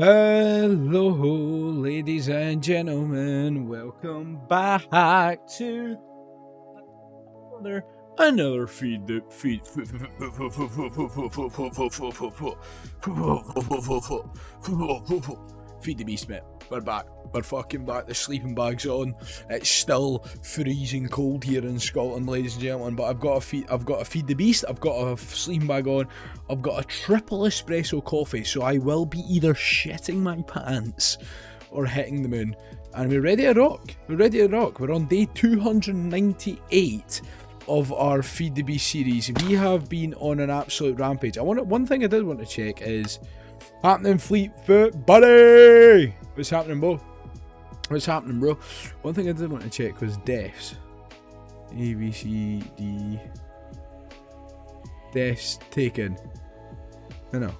Hello, ladies and gentlemen. Welcome back to another feed the beast, mate. We're back. We're fucking back. The sleeping bag's on. It's still freezing cold here in Scotland, ladies and gentlemen. But I've got to feed the beast. I've got a sleeping bag on. I've got a triple espresso coffee, so I will be either shitting my pants or hitting the moon. And we're ready to rock. We're on day 298 of our Feed the Beast series. We have been on an absolute rampage. One thing I did want to check is happening, Fleetfoot buddy. What's happening, bro? One thing I did want to check was deaths. A, B, C, D. Deaths taken. No.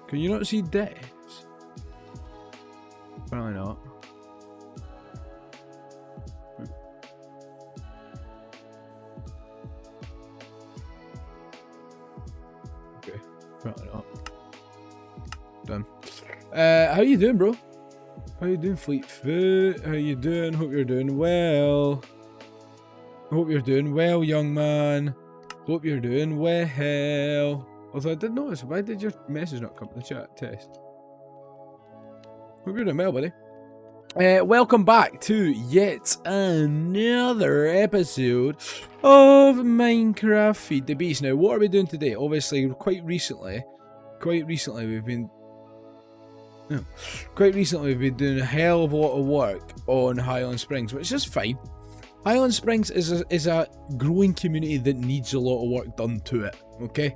Can you not see deaths? Probably not. Okay, probably not. Done. How you doing, bro? How you doing, Fleetfoot? How you doing? Hope you're doing well. Hope you're doing well, young man. Hope you're doing well. Although I did notice, why did your message not come to the chat test? Hope you're doing well, buddy. Welcome back to yet another episode of Minecraft Feed the Beast. Now, what are we doing today? Obviously, quite recently we've been doing a hell of a lot of work on Highland Springs, which is fine. Highland Springs is a growing community that needs a lot of work done to it, okay?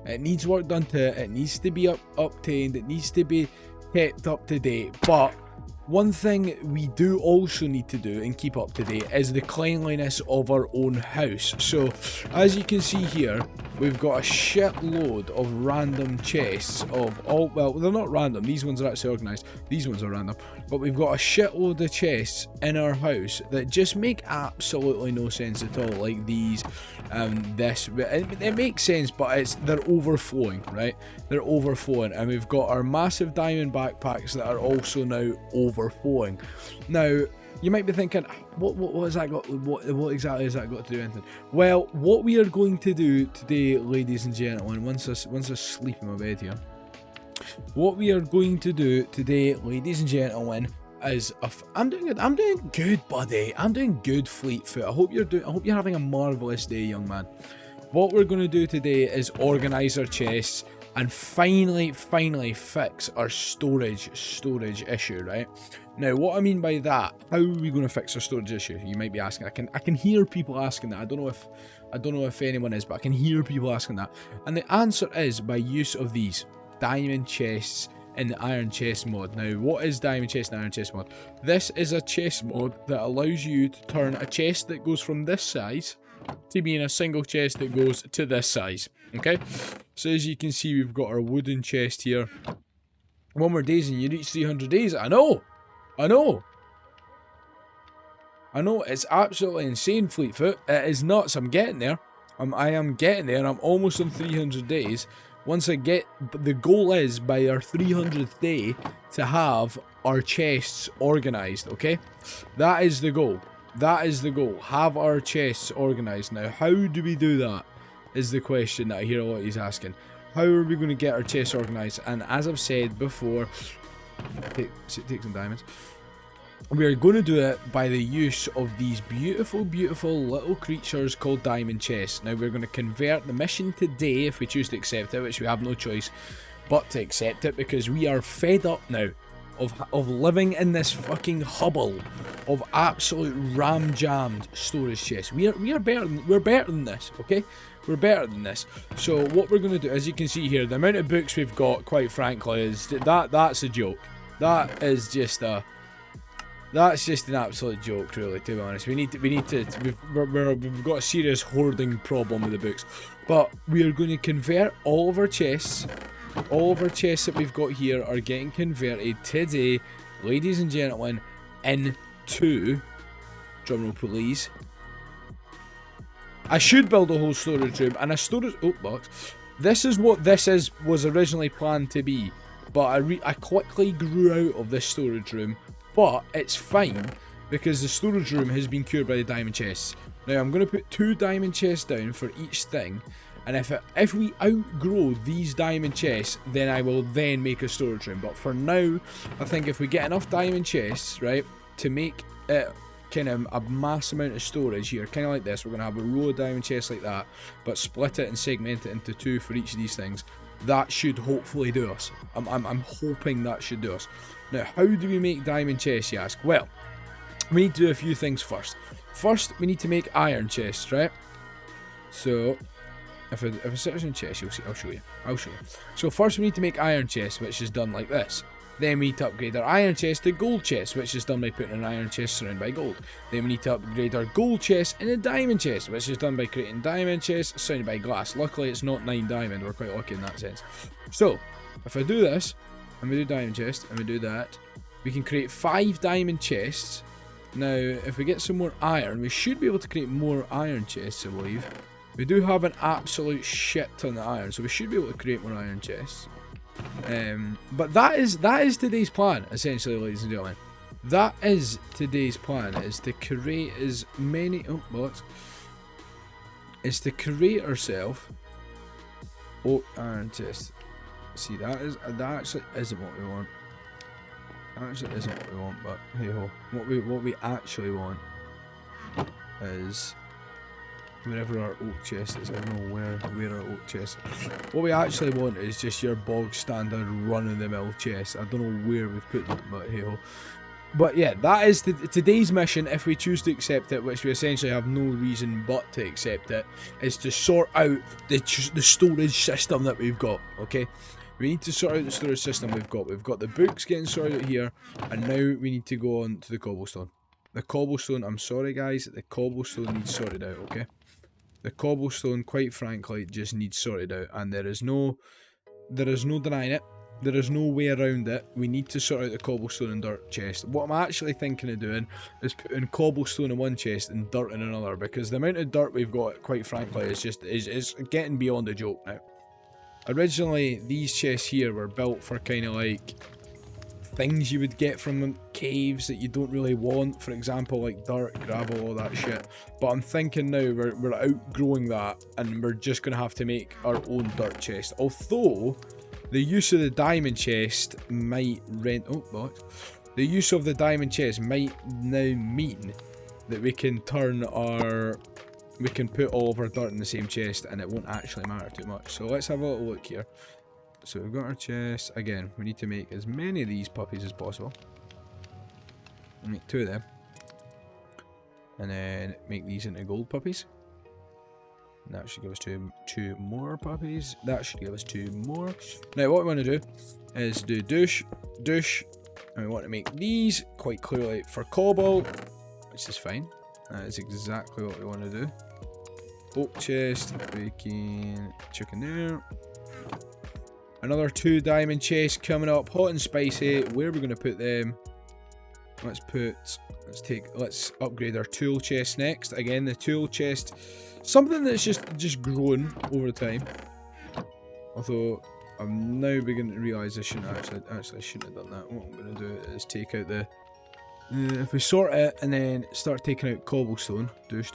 It needs work done to it, it needs to be obtained, it needs to be kept up to date, but one thing we do also need to do and keep up to date is the cleanliness of our own house. So, as you can see here, we've got a shitload of random chests of all, well, they're not random, these ones are actually organised, these ones are random, but we've got a shitload of chests in our house that just make absolutely no sense at all, like these, it makes sense, but they're overflowing, right? They're overflowing, and we've got our massive diamond backpacks that are also now overflowing. Now, you might be thinking, what has that got? What exactly has that got to do with anything? Well, what we are going to do today, ladies and gentlemen, once I sleep in my bed here, what we are going to do today, ladies and gentlemen, is I'm doing good, buddy. I'm doing good, Fleetfoot. I hope you're having a marvelous day, young man. What we're going to do today is organize our chests and finally fix our storage issue, right? Now, what I mean by that, how are we going to fix our storage issue? You might be asking. I can hear people asking that. I don't know if anyone is, but I can hear people asking that. And the answer is by use of these diamond chests in the iron chest mod. Now, what is diamond chest and iron chest mod? This is a chest mod that allows you to turn a chest that goes from this size to being a single chest that goes to this size. Okay, so as you can see, we've got our wooden chest here. One more days and you reach 300 days. I know, it's absolutely insane, Fleetfoot. It is nuts. I'm getting there. I am getting there. I'm almost on 300 days. Once I get, the goal is by our 300th day to have our chests organized, okay? That is the goal. Have our chests organized. Now, how do we do that is the question that I hear a lot of you asking. How are we going to get our chests organized? And as I've said before, take some diamonds. We are going to do it by the use of these beautiful little creatures called diamond chests. Now, we're going to convert the mission today if we choose to accept it, which we have no choice but to accept it, because we are fed up now of living in this fucking hubble of absolute ram-jammed storage chests. We're better than this, okay? We're better than this. So what we're going to do, as you can see here, the amount of books we've got, quite frankly, is that's a joke. That's just an absolute joke, really, to be honest. We've got a serious hoarding problem with the books. But we are going to convert all of our chests. All of our chests that we've got here are getting converted today, ladies and gentlemen, into, drumroll please, I should build a whole storage room and a storage box. This is what was originally planned to be. but I quickly grew out of this storage room, but it's fine because the storage room has been cured by the diamond chests. Now I'm going to put 2 diamond chests down for each thing, and if we outgrow these diamond chests, then I will then make a storage room. But for now, I think if we get enough diamond chests, right, to make it kind of a mass amount of storage here, kind of like this, we're going to have a row of diamond chests like that, but split it and segment it into 2 for each of these things. That should hopefully do us. I'm hoping that should do us. Now, how do we make diamond chests, you ask? Well, we need to do a few things first. First, we need to make iron chests, right? So, if I search in chests, you'll see. I'll show you. So first, we need to make iron chests, which is done like this. Then we need to upgrade our iron chest to gold chest, which is done by putting an iron chest surrounded by gold. Then we need to upgrade our gold chest in a diamond chest, which is done by creating diamond chests surrounded by glass. Luckily, it's not 9 diamond. We're quite lucky in that sense. So, if I do this, and we do diamond chest, and we do that, we can create 5 diamond chests. Now, if we get some more iron, we should be able to create more iron chests, I believe. We do have an absolute shit ton of iron, so we should be able to create more iron chests. But that is today's plan, essentially, ladies and gentlemen. That is today's plan, is to create as many is to create ourselves iron chest. See, that actually isn't what we want. That actually isn't what we want, but hey ho. What we actually want is wherever our oak chest is. I don't know where our oak chest is. What we actually want is just your bog standard run-of-the-mill chest. I don't know where we've put them, but hey ho. But yeah, that is today's mission, if we choose to accept it, which we essentially have no reason but to accept it, is to sort out the storage system that we've got, okay? We need to sort out the storage system we've got. We've got the books getting sorted out here, and now we need to go on to the cobblestone. The cobblestone, I'm sorry guys, the cobblestone needs sorted out, okay? The cobblestone, quite frankly, just needs sorted out, and there is no denying it. There is no way around it. We need to sort out the cobblestone and dirt chest. What I'm actually thinking of doing is putting cobblestone in one chest and dirt in another, because the amount of dirt we've got, quite frankly, is getting beyond a joke now. Originally, these chests here were built for kind of like things you would get from caves that you don't really want, for example, like dirt, gravel, all that shit. But I'm thinking now we're outgrowing that, and we're just going to have to make our own dirt chest. Although the use of the diamond chest might the use of the diamond chest might now mean that we can put all of our dirt in the same chest, and it won't actually matter too much. So let's have a little look here. So we've got our chest. Again, we need to make as many of these puppies as possible. We'll make 2 of them. And then make these into gold puppies. And that should give us two more puppies. That should give us 2 more. Now what we want to do is do douche, and we want to make these quite clearly for cobalt, which is fine. That is exactly what we want to do. Oak chest, we can chuck in there. Another 2 diamond chests coming up, hot and spicy. Where are we going to put them? Let's upgrade our tool chest next. Again, the tool chest, something that's just grown over time. Although I'm now beginning to realise I shouldn't have done that. What I'm going to do is take out the. If we sort it and then start taking out cobblestone, douche.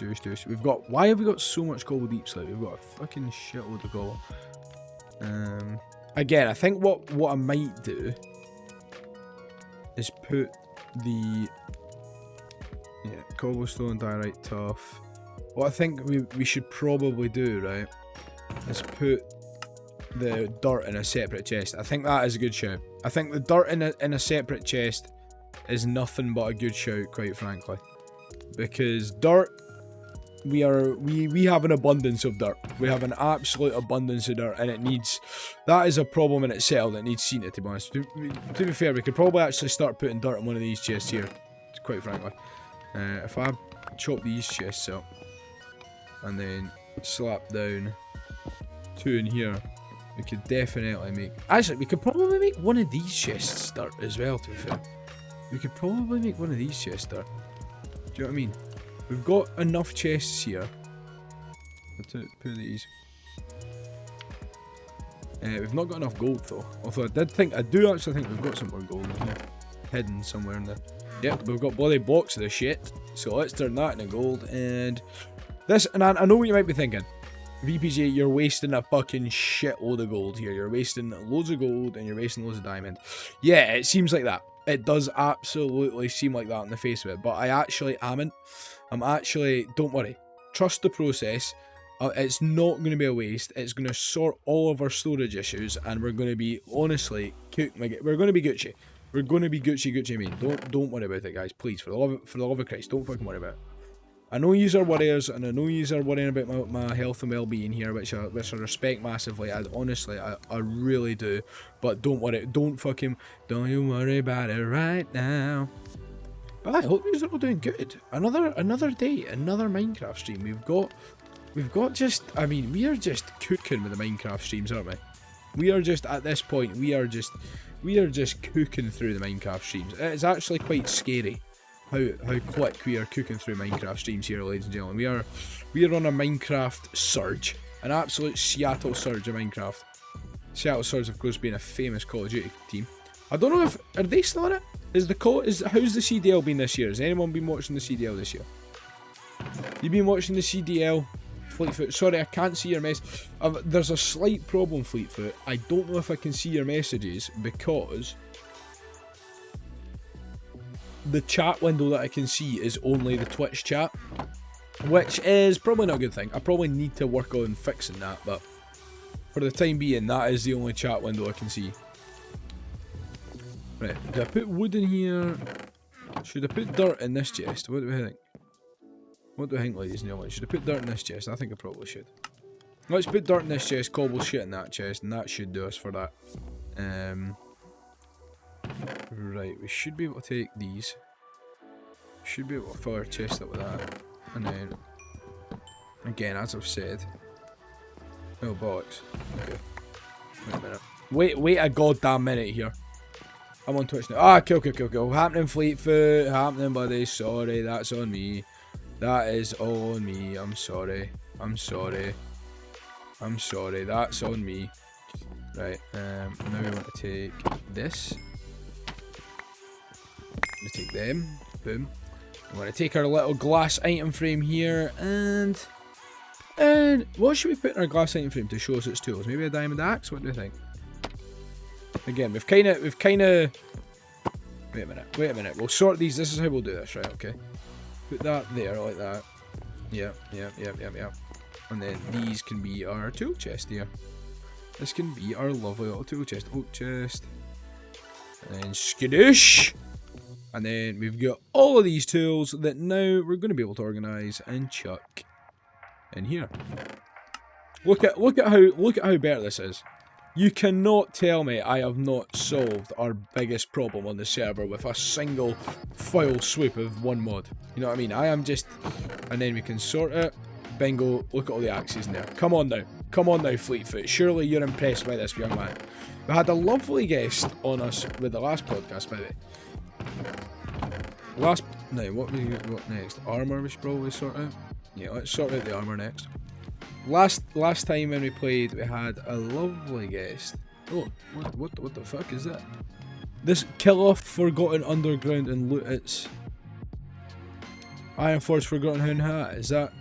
We've got. Why have we got so much cobble deep slate? We've got a fucking shitload of cobble. Again, I think what I might do is put the cobblestone, diorite, tough. What I think we should probably do, right, is put the dirt in a separate chest. I think that is a good shout. I think the dirt in a separate chest is nothing but a good shout, quite frankly, because dirt, we have an abundance of dirt. We have an absolute abundance of dirt, and that is a problem in itself that needs seen, to be honest. To be fair, we could probably actually start putting dirt in one of these chests here, quite frankly. If I chop these chests up and then slap down 2 in here, we could definitely make. Actually, we could probably make one of these chests dirt as well, to be fair. We could probably make one of these chests dirt. Do you know what I mean? We've got enough chests here. Let's put these. We've not got enough gold though. Although I do actually think we've got some more gold in here. Hidden somewhere in there. Yep, we've got bloody blocks of the shit. So let's turn that into gold. And this, and I know what you might be thinking. VPG, you're wasting a fucking shitload of gold here. You're wasting loads of gold and you're wasting loads of diamond. Yeah, it seems like that. It does absolutely seem like that on the face of it. But I actually amn't. I'm actually, don't worry. Trust the process. It's not going to be a waste. It's going to sort all of our storage issues, and we're going to be honestly, we're going to be Gucci. We're going to be Gucci, man. Don't worry about it, guys. Please, for the love of Christ, don't fucking worry about it. I know yous are worriers, and I know yous are worrying about my health and well-being here, which I respect massively. Honestly, I really do. But don't worry, don't you worry about it right now. But I hope yous are all doing good. Another day, another Minecraft stream. We've got just, I mean, we are just cooking with the Minecraft streams, aren't we? We are just, at this point, we are just cooking through the Minecraft streams. It's actually quite scary how quick we are cooking through Minecraft streams here, ladies and gentlemen. We are on a Minecraft surge, an absolute Seattle surge of Minecraft. Seattle Surge, of course, being a famous Call of Duty team. I don't know if, are they still in it? How's the CDL been this year? Has anyone been watching the CDL this year? You've been watching the CDL? Fleetfoot, sorry, I can't see your mess. There's a slight problem, Fleetfoot. I don't know if I can see your messages because the chat window that I can see is only the Twitch chat, which is probably not a good thing. I probably need to work on fixing that, but for the time being, that is the only chat window I can see. Right, do I put wood in here? Should I put dirt in this chest? What do we think? What do I think, ladies and gentlemen? Should I put dirt in this chest? I think I probably should. Let's put dirt in this chest, cobble shit in that chest, and that should do us for that. Right, we should be able to take these. Should be able to fill our chest up with that. And then, again, as I've said. Oh, bollocks. Okay. Wait a minute. Wait a goddamn minute here. I'm on Twitch now. Ah, cool. Happening, Fleetfoot. Happening, buddy. Sorry, that's on me. That is all on me. I'm sorry. That's on me. Right, now we want to take this. We take them. Boom. We want to take our little glass item frame here, and what should we put in our glass item frame to show us its tools? Maybe a diamond axe? What do you think? Again, we've kind of. Wait a minute. We'll sort these. This is how we'll do this, right? Okay. Put that there like that. Yep. And then these can be our tool chest here. This can be our lovely little tool chest. Oak chest. And then skadoosh. And then we've got all of these tools that now we're going to be able to organise and chuck in here. Look at how better this is. You cannot tell me I have not solved our biggest problem on the server with a single foul swoop of one mod. You know what I mean? I am just... And then we can sort it. Bingo. Look at all the axes in there. Come on now, Fleetfoot. Surely you're impressed by this, young man. We had a lovely guest on us with the last podcast, by the way. Now, what next? Armour we should probably sort out. Yeah, let's sort out the armour next. Last time when we played, we had a lovely guest. Oh, what the fuck is that? This kill off Forgotten Underground and loot its Iron Forge Forgotten Hound hat. Is that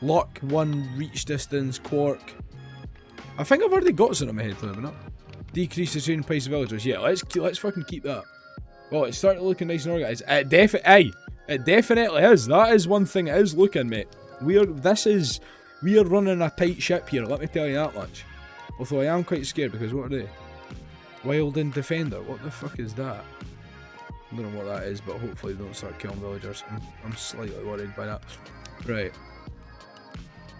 luck 1 reach distance quark? I think I've already got some in my head, have I not? Decrease the training price of villagers. Yeah, let's fucking keep that. Well, it started looking nice and organised. It definitely is. That is one thing it is looking, mate. We are running a tight ship here, let me tell you that much. Although I am quite scared because what are they? Wild and Defender, what the fuck is that? I don't know what that is, but hopefully they don't start killing villagers. I'm slightly worried by that. Right.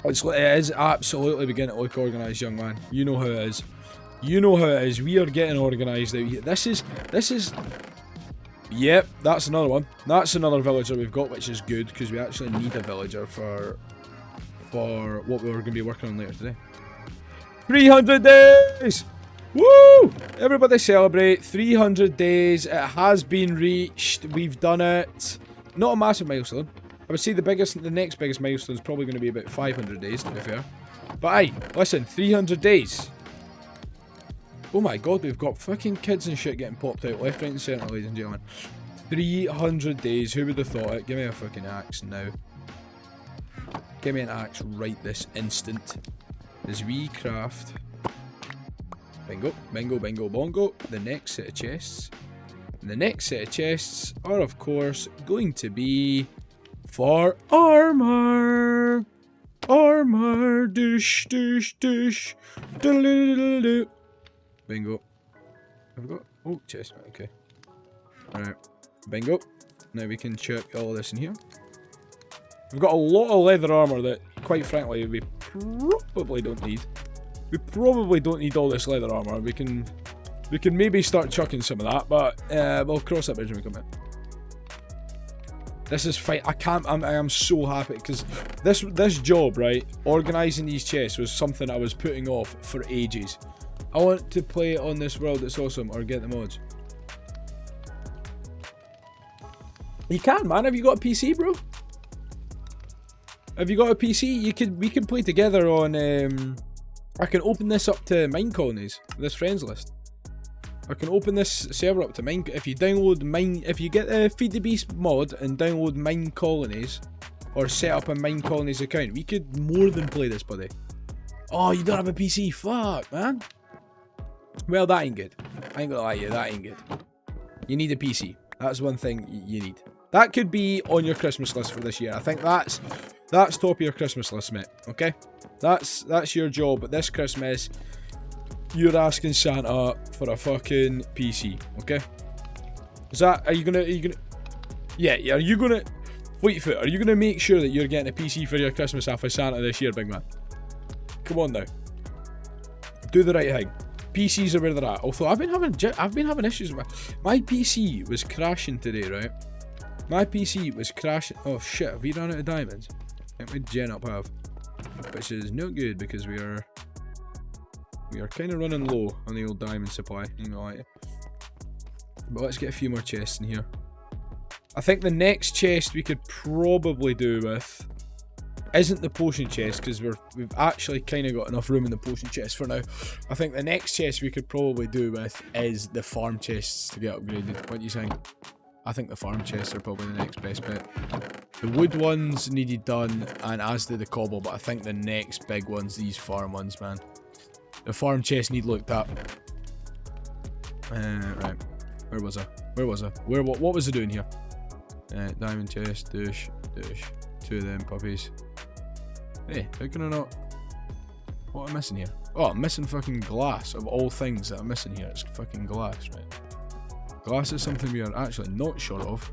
It is absolutely beginning to look organised, young man. You know how it is. We are getting organised out here. This is... Yep, that's another one. That's another villager we've got, which is good, because we actually need a villager for what we were going to be working on later today. 300 days! Woo! Everybody celebrate. 300 days. It has been reached. We've done it. Not a massive milestone. I would say the next biggest milestone is probably going to be about 500 days, to be fair. But aye, listen, 300 days. Oh my god, we've got fucking kids and shit getting popped out left, right and centre, ladies and gentlemen. 300 days, who would have thought it? Give me a fucking axe now. Give me an axe right this instant. As we craft... Bingo, bingo, bingo, bongo. The next set of chests. And the next set of chests are, of course, going to be... for armor. Armor. Dish, dish, dish. Diddle-diddle-diddle-doo. Bingo. I've got... oh, chest. Okay. Alright. Bingo. Now we can chuck all this in here. We've got a lot of leather armor that, quite frankly, we probably don't need. We probably don't need all this leather armor. We can maybe start chucking some of that, but we'll cross that bridge when we come in. This is fine. I am so happy because this job, right, organising these chests was something I was putting off for ages. I want to play on this world. It's awesome, or get the mods. You can, man. Have you got a PC, bro? Have you got a PC? We can play together on. I can open this up to mine colonies. This friends list. I can open this server up to mine. If you download mine, if you get the Feed the Beast mod and download mine colonies, or set up a mine colonies account, we could more than play this, buddy. Oh, you don't have a PC? Fuck, man. Well, that ain't good. I ain't gonna lie to you, that ain't good. You need a PC. That's one thing you need. That could be on your Christmas list for this year. I think that's top of your Christmas list, mate. Okay, that's your job. But this Christmas, you're asking Santa for a fucking PC. Okay? Is that? Are you gonna? Yeah. Are you gonna? Fleetfoot, are you gonna make sure that you're getting a PC for your Christmas off of Santa this year, big man? Come on now. Do the right thing. PCs are where they're at. Although I've been having issues with my PC was crashing today, right? My PC was crashing. Oh shit, have we run out of diamonds? I think we gen up have. Which is not good because we are kind of running low on the old diamond supply, you know, like. But let's get a few more chests in here. I think the next chest we could probably do with isn't the potion chest, because we've actually kind of got enough room in the potion chest for now. I think the next chest we could probably do with is the farm chests to get upgraded. What do you think? I think the farm chests are probably the next best bet. The wood ones needed done, and as did the cobble, but I think the next big ones, these farm ones, man. The farm chests need looked at. Right. Where was I? What was I doing here? Diamond chest, douche. Two of them puppies. Hey, how can I not... What am I missing here? Oh, I'm missing fucking glass. Of all things that I'm missing here, it's fucking glass, right? Glass is something we are actually not sure of,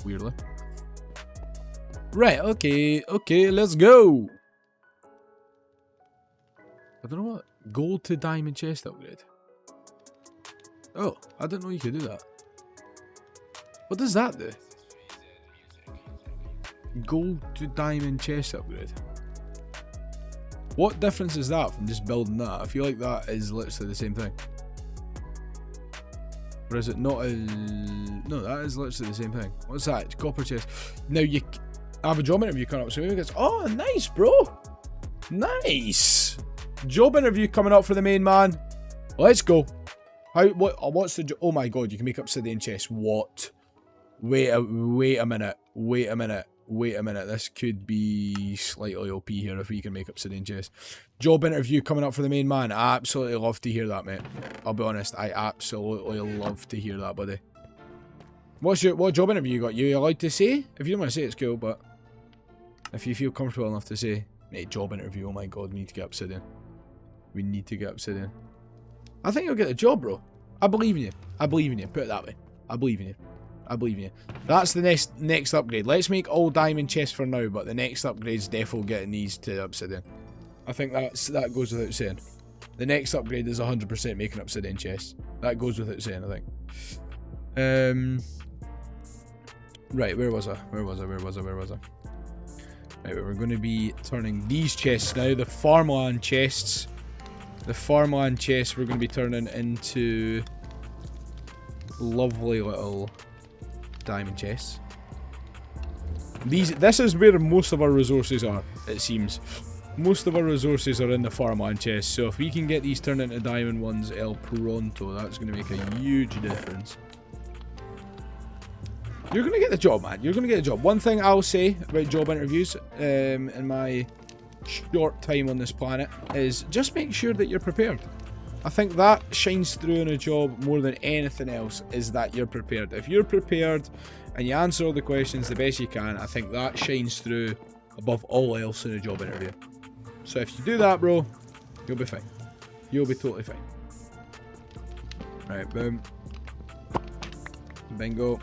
weirdly. Right, okay, let's go! I don't know what... Gold to diamond chest upgrade. Oh, I didn't know you could do that. What does that do? Gold to diamond chest upgrade. What difference is that from just building that? I feel like that is literally the same thing. Or is it not a... No, that is literally the same thing. What's that? It's copper chest. Now you... I have a job interview coming up, so maybe it's... Oh, nice, bro! Nice! Job interview coming up for the main man. Let's go. What's the... Oh my god, you can make obsidian chest. What? Wait a minute. This could be slightly OP here if we can make obsidian chest. Job interview coming up for the main man. I absolutely love to hear that, mate. I'll be honest. I absolutely love to hear that, buddy. What job interview you got? You allowed to say? If you don't want to say, it's cool, but if you feel comfortable enough to say, mate, job interview. Oh my god, we need to get obsidian. We need to get obsidian. I think you'll get the job, bro. I believe in you. Put it that way. I believe in you. That's the next upgrade. Let's make all diamond chests for now, but the next upgrade's definitely getting these to obsidian. I think that goes without saying. The next upgrade is 100% making obsidian chests. That goes without saying, I think. Right, where was I? Right, we're going to be turning these chests now, the farmland chests. The farmland chests we're going to be turning into lovely little diamond chests. This is where most of our resources are, it seems. most of our resources are in the farmland chest, so if we can get these turned into diamond ones el pronto, that's going to make a huge difference. You're going to get the job, man. You're going to get the job. One thing I'll say about job interviews in my short time on this planet is just make sure that you're prepared. I think that shines through in a job more than anything else, is that you're prepared. If you're prepared and you answer all the questions the best you can, I think that shines through above all else in a job interview. So if you do that, bro, you'll be fine. You'll be totally fine. Right, boom. Bingo.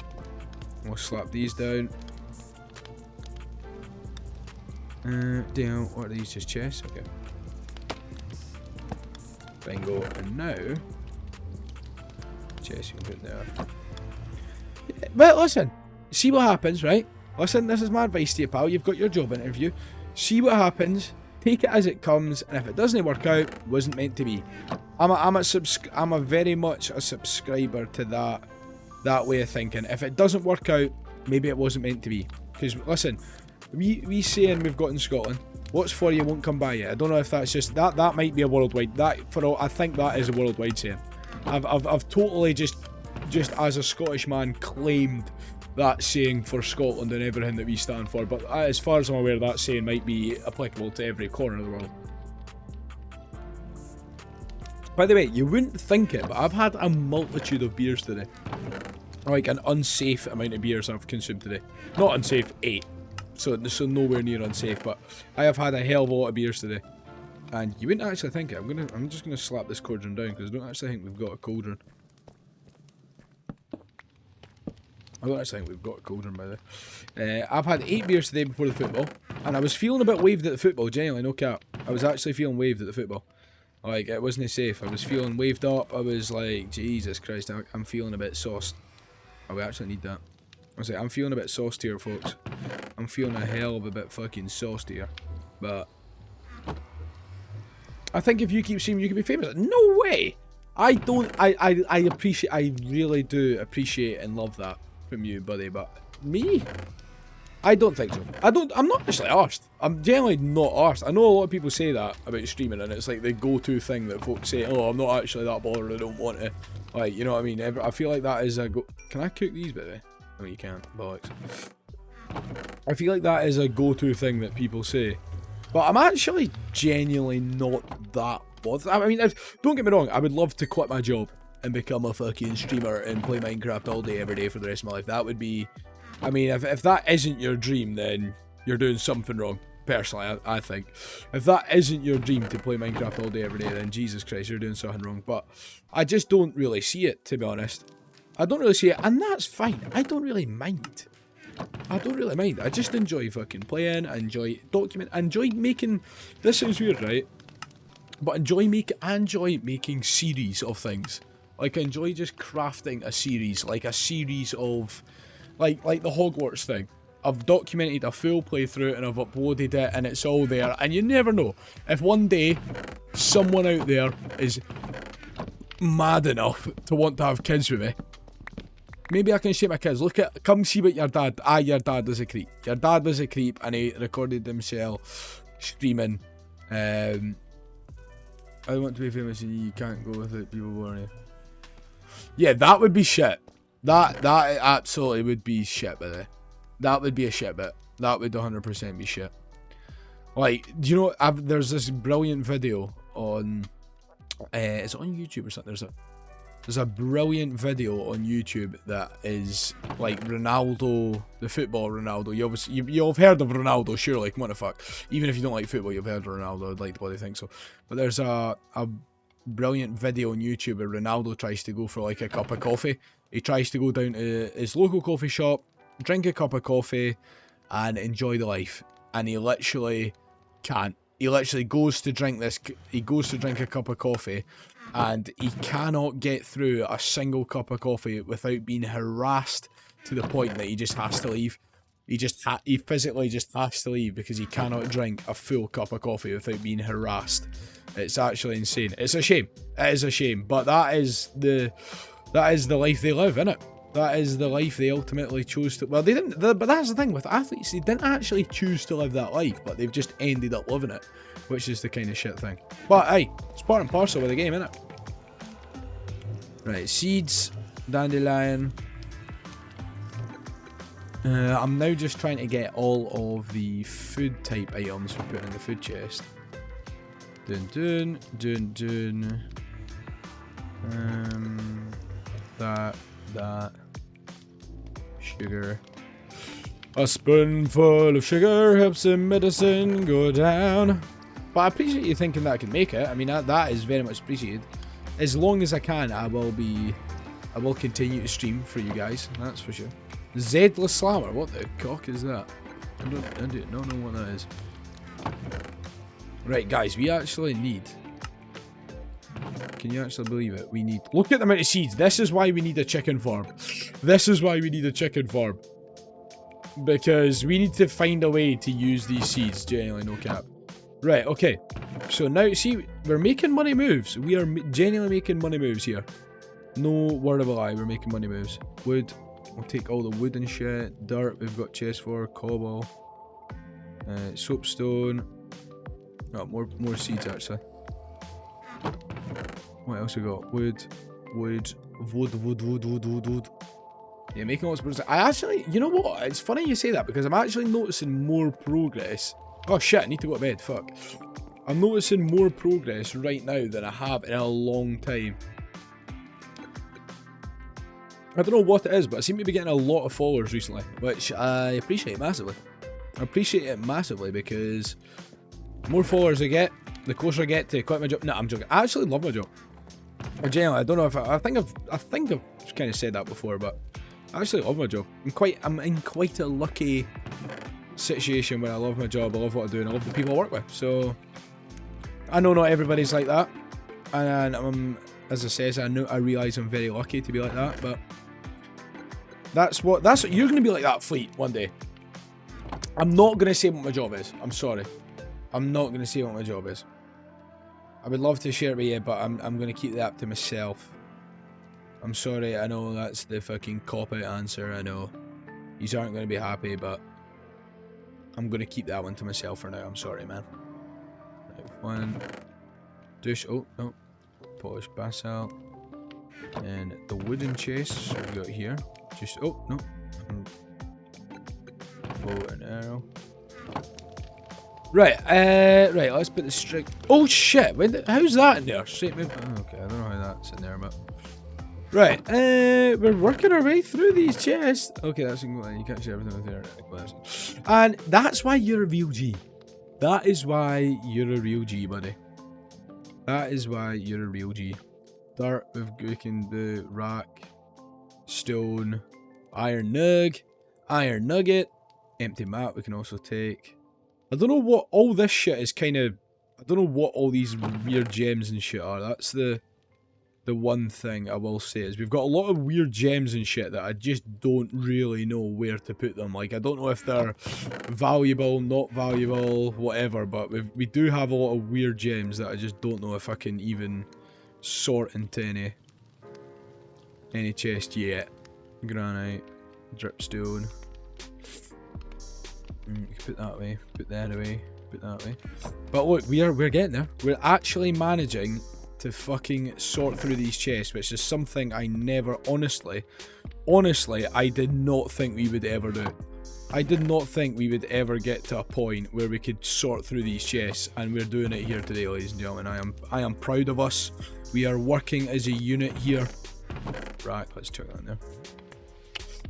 We'll slap these down. Down. What are these? Just chests? Okay. Bingo. And now, chest you can put there. Yeah, but listen, see what happens, right? Listen, this is my advice to you, pal. You've got your job interview. See what happens. Take it as it comes, and if it doesn't work out, it wasn't meant to be. I'm a very much a subscriber to that way of thinking. If it doesn't work out, maybe it wasn't meant to be. Because listen, we saying we've got in Scotland, what's for you won't come by you. I don't know if that's just that might be a worldwide, I think that is a worldwide saying. I've totally just as a Scottish man claimed that saying for Scotland and everything that we stand for, but as far as I'm aware, that saying might be applicable to every corner of the world. By the way, you wouldn't think it, but I've had a multitude of beers today. Like an unsafe amount of beers I've consumed today. Not unsafe, 8. So nowhere near unsafe, but I have had a hell of a lot of beers today. And you wouldn't actually think it. I'm just gonna slap this cauldron down because I don't actually think we've got a cauldron. I don't actually think we've got a cauldron, by the way. I've had 8 beers today before the football, and I was feeling a bit waved at the football, genuinely, no cap. I was actually feeling waved at the football. Like, it wasn't safe. I was feeling waved up. I was like, Jesus Christ, I'm feeling a bit sauced. Oh, we actually need that. I was like, I'm feeling a bit sauced here, folks. I'm feeling a hell of a bit fucking sauced here. But I think if you keep seeing you can be famous. No way! I really do appreciate and love that from you, buddy, but me? I don't think so. I'm not actually arsed. I'm generally not arsed. I know a lot of people say that about streaming, and it's like the go-to thing that folks say, oh, I'm not actually that bothered, I don't want to. Like, you know what I mean? I feel like that is a Can I cook these, by the way? No, you can't. Bollocks. I feel like that is a go-to thing that people say. But I'm actually genuinely not that bothered. I mean, don't get me wrong, I would love to quit my job and become a fucking streamer and play Minecraft all day, every day for the rest of my life. That would be... I mean, if that isn't your dream, then you're doing something wrong. Personally, I think. If that isn't your dream to play Minecraft all day, every day, then Jesus Christ, you're doing something wrong. But I just don't really see it, to be honest. I don't really see it, and that's fine. I don't really mind. I don't really mind. I just enjoy fucking playing. I enjoy making... This sounds weird, right? But I enjoy making series of things. Like, I enjoy just crafting a series. Like, a series of... Like the Hogwarts thing. I've documented a full playthrough and I've uploaded it and it's all there. And you never know. If one day, someone out there is mad enough to want to have kids with me, maybe I can show my kids, come see what your dad... your dad was a creep. Your dad was a creep and he recorded himself streaming. I want to be famous and you can't go without people warning you. Yeah, that would be shit. That absolutely would be shit, by the way. That would be a shit bit. That would 100% be shit. Like, do you know, there's this brilliant video on... is it on YouTube or something? There's a brilliant video on YouTube that is, like, Ronaldo, the football Ronaldo. You've heard of Ronaldo, surely, come on the fuck. Even if you don't like football, you've heard of Ronaldo, I'd like to bloody think so. But there's a brilliant video on YouTube where Ronaldo tries to go for, like, a cup of coffee. He tries to go down to his local coffee shop, drink a cup of coffee, and enjoy the life. And he literally can't. He literally goes to drink a cup of coffee, and he cannot get through a single cup of coffee without being harassed to the point that he just has to leave. He physically just has to leave because he cannot drink a full cup of coffee without being harassed. It's actually insane. It's a shame. It is a shame. But that is the life they live, innit? That is the life they ultimately chose to... Well, they didn't... But that's the thing with athletes. They didn't actually choose to live that life, but they've just ended up living it. which is the kind of shit thing. But hey, it's part and parcel with the game, innit? Right, seeds, dandelion. I'm now just trying to get all of the food type items for putting in the food chest. Dun dun dun dun. That. Sugar. A spoonful of sugar helps the medicine go down. But I appreciate you thinking that I can make it. I mean, that is very much appreciated. As long as I can, I will continue to stream for you guys. That's for sure. Zedless Slammer, what the cock is that? I don't know what that is. Right, guys, we actually need... Can you actually believe it? We need... Look at the amount of seeds. This is why we need a chicken farm. This is why we need a chicken farm. Because we need to find a way to use these seeds. Genuinely, no cap. Right, okay. So now, see, we're making money moves. We are genuinely making money moves here. No word of a lie, we're making money moves. Wood. We'll take all the wood and shit. Dirt, we've got chest for. Cobble. Soapstone. Oh, more seeds, actually. What else we got? Wood. Yeah, making lots of progress. I actually, you know what? It's funny you say that because I'm actually noticing more progress. Oh shit, I need to go to bed. Fuck. I'm noticing more progress right now than I have in a long time. I don't know what it is, but I seem to be getting a lot of followers recently, which I appreciate massively. I appreciate it massively because the more followers I get, the closer I get to quit my job. No, I'm joking. I actually love my job. Or genuinely, I don't know if I think I've kind of said that before, but I actually love my job. I'm in quite a lucky situation where I love my job, I love what I do, and I love the people I work with. So I know not everybody's like that, and as I say, I realise I'm very lucky to be like that. But that's what you're gonna be like that, Fleet, one day. I'm not gonna say what my job is. I'm sorry. I'm not gonna say what my job is. I would love to share it with you, but I'm gonna keep that to myself. I'm sorry, I know that's the fucking cop-out answer, I know. You aren't gonna be happy, but I'm gonna keep that one to myself for now. I'm sorry, man. Right, one. Dish. Oh, no. Polished basalt. And the wooden chest we've got here. Just. Oh, no. Bow and arrow. Right, right, let's put the strict. Oh shit! How's that in there? Straight move. Oh, okay, I don't know how that's in there, but. Right, we're working our way through these chests. Okay, that's you can't share everything with there. And that's why you're a real G. That is why you're a real G, buddy. That is why you're a real G. Dirt, we can do rack, stone, iron nugget, empty mat we can also take. I don't know what all this shit is kind of... I don't know what all these weird gems and shit are. That's the one thing I will say is we've got a lot of weird gems and shit that I just don't really know where to put them. Like, I don't know if they're valuable, not valuable, whatever, but we do have a lot of weird gems that I just don't know if I can even sort into any chest yet. Granite, dripstone. You can put that away, put that away, put that away. But look, we're getting there. We're actually managing to fucking sort through these chests, which is something I never, honestly, I did not think we would ever do. I did not think we would ever get to a point where we could sort through these chests, and we're doing it here today, ladies and gentlemen. I am proud of us. We are working as a unit here. Right, let's check that in there.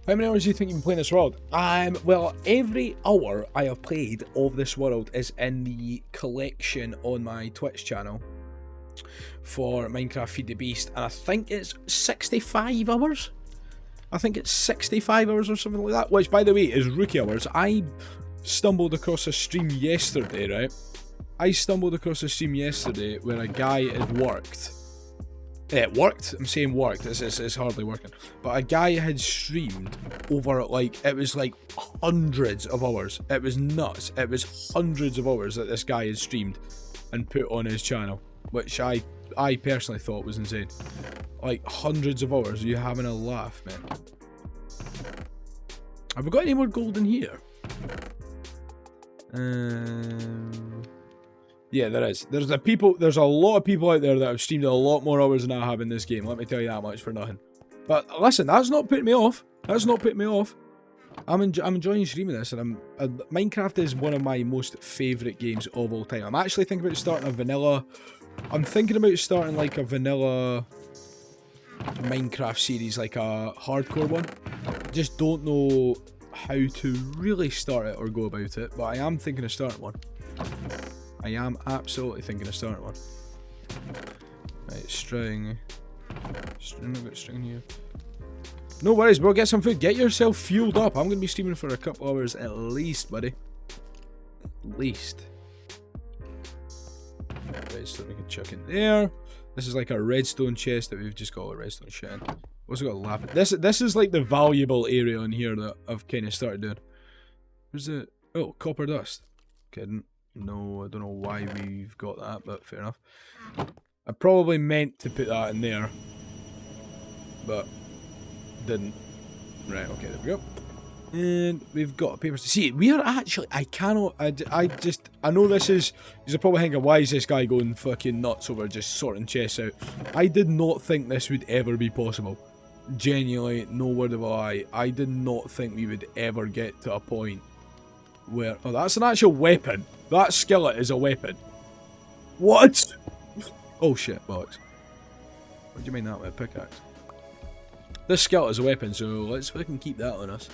How many hours do you think you've been playing this world? Well, every hour I have played of this world is in the collection on my Twitch channel for Minecraft Feed the Beast, and I think it's 65 hours. I think it's 65 hours or something like that, which, by the way, is rookie hours. I stumbled across a stream yesterday, right? I stumbled across a stream yesterday where a guy had worked. It worked. I'm saying worked. It's hardly working. But a guy had streamed over, like, it was like hundreds of hours. It was nuts. It was hundreds of hours that this guy had streamed and put on his channel, which I personally thought was insane. Like, hundreds of hours. Are you having a laugh, man? Have we got any more gold in here? Yeah, there is. There's a lot of people out there that have streamed a lot more hours than I have in this game. Let me tell you that much for nothing. But listen, that's not putting me off. That's not putting me off. I'm enjoying streaming this, and Minecraft is one of my most favourite games of all time. I'm actually thinking about starting a vanilla. I'm thinking about starting like a vanilla Minecraft series, like a hardcore one. Just don't know how to really start it or go about it, but I am thinking of starting one. I am absolutely thinking of starting one. Right, string. I've got string here. No worries, bro. Get some food. Get yourself fueled up. I'm going to be streaming for a couple hours at least, buddy. At least. Redstone we can chuck in there. This is like a redstone chest that we've just got all the redstone shit in. Also got lapis. This is like the valuable area in here that I've kind of started doing. Where's it? Oh, copper dust. Kidding. No, I don't know why we've got that, but fair enough. I probably meant to put that in there, but didn't. Right, okay, there we go. And we've got papers to see. We are actually, I know this is, you're probably thinking, why is this guy going fucking nuts over just sorting chests out? I did not think this would ever be possible. Genuinely, no word of a lie. I did not think we would ever get to a point where, oh, that's an actual weapon. That skillet is a weapon. What? Oh shit, bollocks. What do you mean that with a pickaxe? This skillet is a weapon, so let's fucking keep that on us.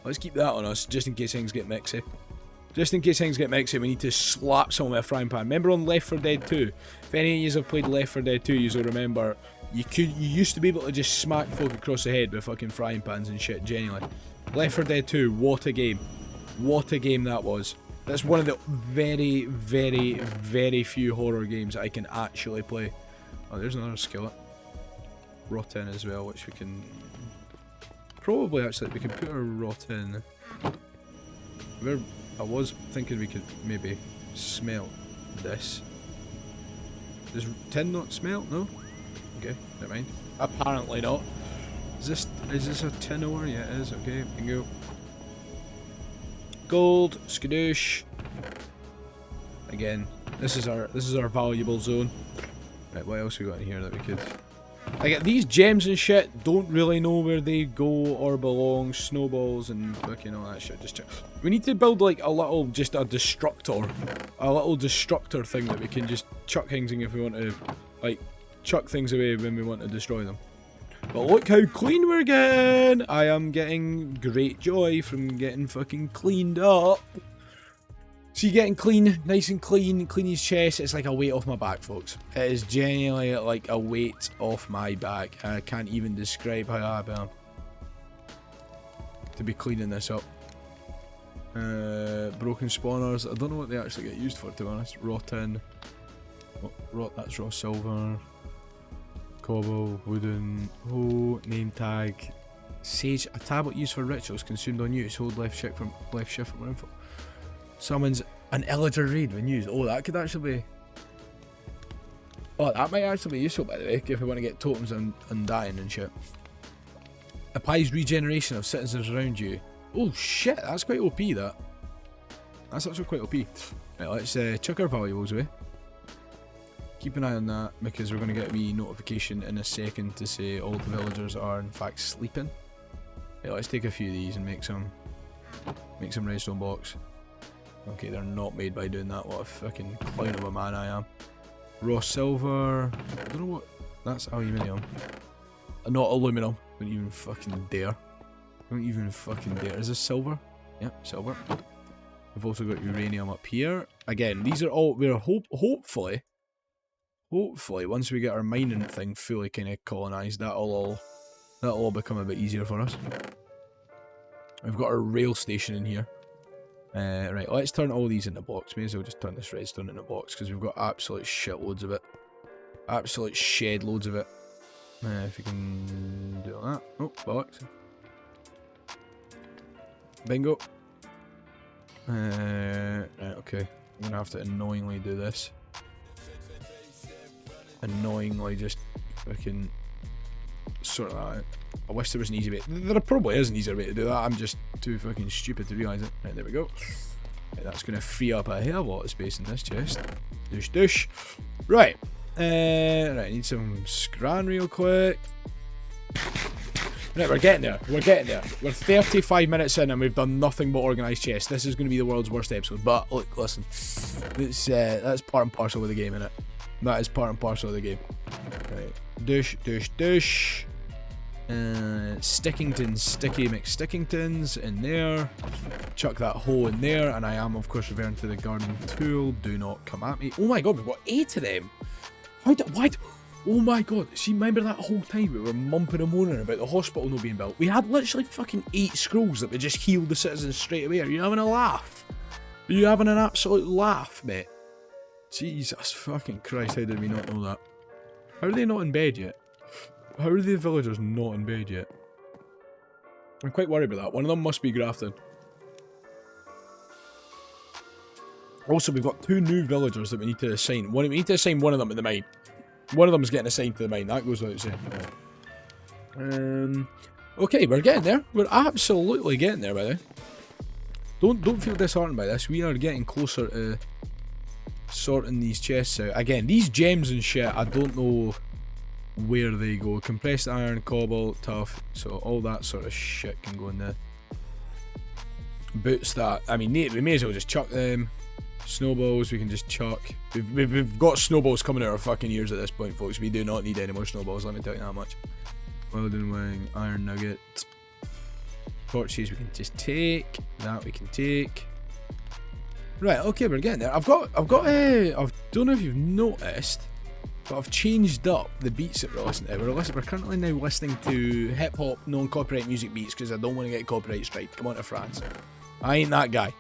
Let's keep that on us, just in case things get mixy. Just in case things get mixy, we need to slap someone with a frying pan. Remember on Left 4 Dead 2? If any of you have played Left 4 Dead 2, you'll remember, you used to be able to just smack folk across the head with fucking frying pans and shit, genuinely. Left 4 Dead 2, what a game. What a game that was. That's one of the very, very, very few horror games I can actually play. Oh, there's another skillet. Rot in as well, which we can... Probably, actually, we can put a rot in. I was thinking we could maybe smelt this. Does tin not smelt? No? Okay, never mind. Apparently not. Is this a tin ore? Yeah, it is. Okay, bingo. Gold, skadoosh. Again, this is our valuable zone. Right, what else we got in here that we could? Like these gems and shit, don't really know where they go or belong. Snowballs and fucking all that shit. Just we need to build like a little, just a destructor thing that we can just chuck things in if we want to, like chuck things away when we want to destroy them. But look how clean we're getting! I am getting great joy from getting fucking cleaned up. See, getting clean, nice and clean his chest, it's like a weight off my back, folks. It is genuinely like a weight off my back. I can't even describe how happy I am to be cleaning this up. Broken spawners, I don't know what they actually get used for, to be honest. Rotten. Oh, that's raw silver. Cobble, wooden, name tag, sage, a tablet used for rituals consumed on use. Hold left shift for more info. Summons an illager raid when used. Oh, that could actually be. Oh, that might actually be useful, by the way, if we want to get totems on undying and shit. Applies regeneration of citizens around you. Oh shit, that's quite OP. That's actually quite OP. Right, let's chuck our valuables away. Keep an eye on that, because we're going to get a wee notification in a second to say all the villagers are in fact sleeping. Yeah, let's take a few of these and make some redstone blocks. Okay, they're not made by doing that. What a fucking clown of a man I am. Raw silver. I don't know what. That's aluminium. Not aluminum. Don't even fucking dare. Don't even fucking dare. Is this silver? Yep, silver. We've also got uranium up here. Again, these are all. We're hopefully, once we get our mining thing fully kind of colonised, that'll all become a bit easier for us. We've got our rail station in here. Right, let's turn all these into blocks. May as well just turn this redstone into blocks, because we've got absolute shitloads of it. Absolute shed loads of it. If we can do that. Oh, blocks. Bingo. Right, okay. I'm going to have to annoyingly do this. Annoyingly just fucking sort that out. I wish there was an easy way. There probably is an easier way to do that. I'm just too fucking stupid to realise it. Right, there we go. Right, that's going to free up a hell of a lot of space in this chest. Douche, douche. Right. Right, I need some scran real quick. Right, we're getting there. We're getting there. We're 35 minutes in and we've done nothing but organised chests. This is going to be the world's worst episode. But look, listen, that's part and parcel of the game, innit? That is part and parcel of the game. Right, douche, douche, douche. Stickingtons, Sticky McStickingtons in there. Chuck that hole in there, and I am of course referring to the garden tool. Do not come at me. Oh my god, we've got 8 of them. Why? Oh my god, see, remember that whole time we were mumping and moaning about the hospital not being built? We had literally fucking 8 scrolls that would just heal the citizens straight away. Are you having a laugh? Are you having an absolute laugh, mate? Jesus fucking Christ, how did we not know that? How are they not in bed yet? How are the villagers not in bed yet? I'm quite worried about that. One of them must be grafting. Also, we've got 2 new villagers that we need to assign. We need to assign one of them in the mine. One of them is getting assigned to the mine. That goes without saying. Okay, we're getting there. We're absolutely getting there, by the way. Don't feel disheartened by this. We are getting closer to sorting these chests out. Again, these gems and shit, I don't know where they go. Compressed iron, cobalt, tough, so all that sort of shit can go in there. Boots that, I mean, we may as well just chuck them. Snowballs we can just chuck. We've got snowballs coming out our fucking ears at this point, folks. We do not need any more snowballs, let me tell you that much. Welding wing, iron nugget. Torches we can just take. That we can take. Right, okay, we're getting there. I don't know if you've noticed, but I've changed up the beats that we're listening to. We're currently now listening to hip-hop, non-copyright music beats because I don't want to get copyright strike. Come on to France. I ain't that guy.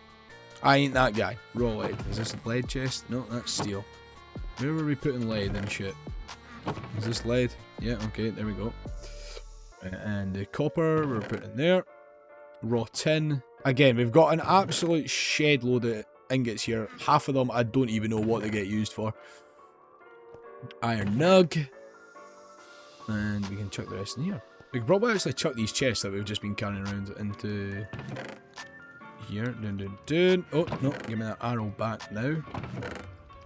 I ain't that guy. Raw lead. Is this a lead chest? No, that's steel. Where were we putting lead and shit? Is this lead? Yeah, okay, there we go. And the copper we're putting there. Raw tin. Again, we've got an absolute shed load of ingots here. Half of them I don't even know what they get used for. Iron nug. And we can chuck the rest in here. We could probably actually chuck these chests that we've just been carrying around into here. Dun, dun, dun. Oh, no, give me that arrow back now.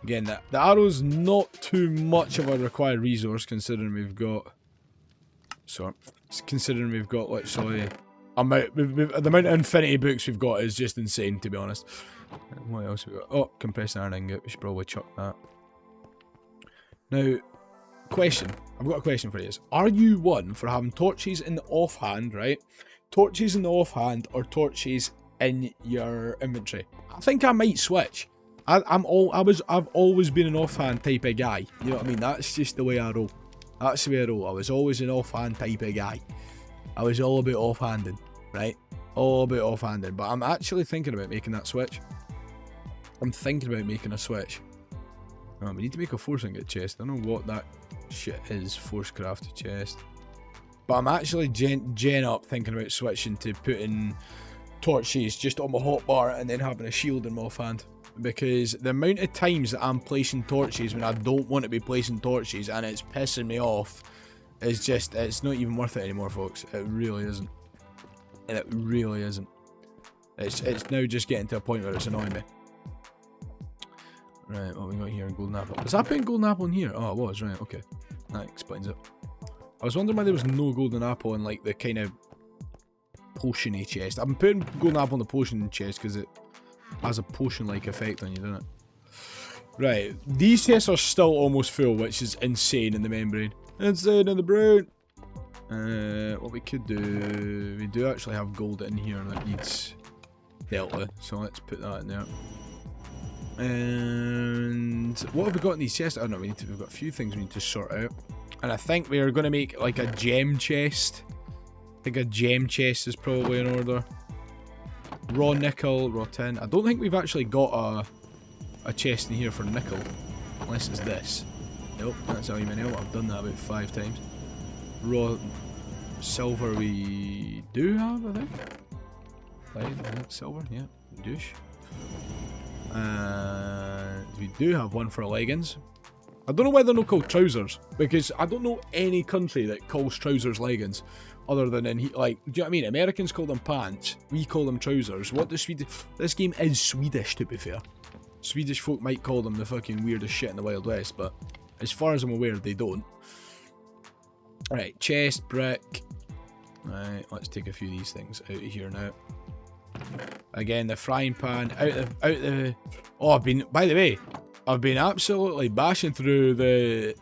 Again, the arrow's not too much of a required resource considering we've got... Sorry. Considering we've got, literally... the amount of infinity books we've got is just insane, to be honest. What else have we got? Oh, compressed iron ingot. We should probably chuck that. Now, question. I've got a question for you. Are you one for having torches in the offhand, right? Torches in the offhand or torches in your inventory? I think I might switch. I've always been an offhand type of guy. You know what I mean? That's just the way I roll. That's the way I roll. I was always an offhand type of guy. I was all about offhanding, right? All about offhanding. But I'm actually thinking about making that switch. I'm thinking about making a switch. Oh, we need to make a force ingot chest. I don't know what that shit is. Force crafted chest. But I'm actually gen up thinking about switching to putting torches just on my hotbar and then having a shield in my offhand. Because the amount of times that I'm placing torches when I don't want to be placing torches and it's pissing me off is just, it's not even worth it anymore, folks. It really isn't. And it really isn't. It's now just getting to a point where it's annoying me. Right, what we got here? Golden apple. Was I putting golden apple in here? Oh, it was, right, okay. That explains it. I was wondering why there was no golden apple in, like, the kind of potion-y chest. I've been putting golden apple in the potion chest because it has a potion-like effect on you, doesn't it? Right, these chests are still almost full, which is insane in the membrane. Insane in the brain! What we could do... We do actually have gold in here that needs delta, so let's put that in there. And what have we got in these chests? I don't know, we've got a few things we need to sort out. And I think we are going to make like a gem chest. I think a gem chest is probably in order. Raw nickel, raw tin. I don't think we've actually got a chest in here for nickel. Unless it's this. Nope, that's aluminium. I've done that about 5 times. Raw silver we do have, I think. Silver, yeah. Douche. And we do have one for leggings. I don't know why they're not called trousers, because I don't know any country that calls trousers leggings other than in, like, do you know what I mean? Americans call them pants, we call them trousers. What does Swedish... This game is Swedish, to be fair. Swedish folk might call them the fucking weirdest shit in the Wild West, but as far as I'm aware, they don't. Right, chest, brick. Right, let's take a few of these things out of here now. Again, the frying pan, out the... Oh, by the way, I've been absolutely bashing through the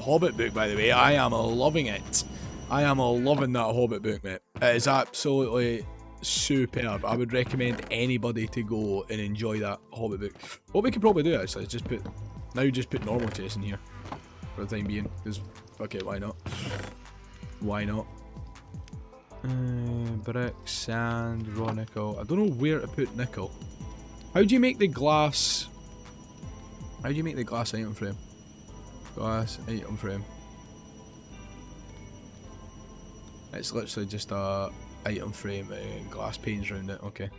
Hobbit book, by the way. I am loving it. I am loving that Hobbit book, mate. It is absolutely superb. I would recommend anybody to go and enjoy that Hobbit book. What we could probably do, actually, is just put normal chests in here for the time being, because fuck it, why not? Why not? Brick, sand, raw nickel. I don't know where to put nickel. How do you make the glass? How do you make the glass item frame? Glass item frame. It's literally just a item frame and glass panes around it. Okay,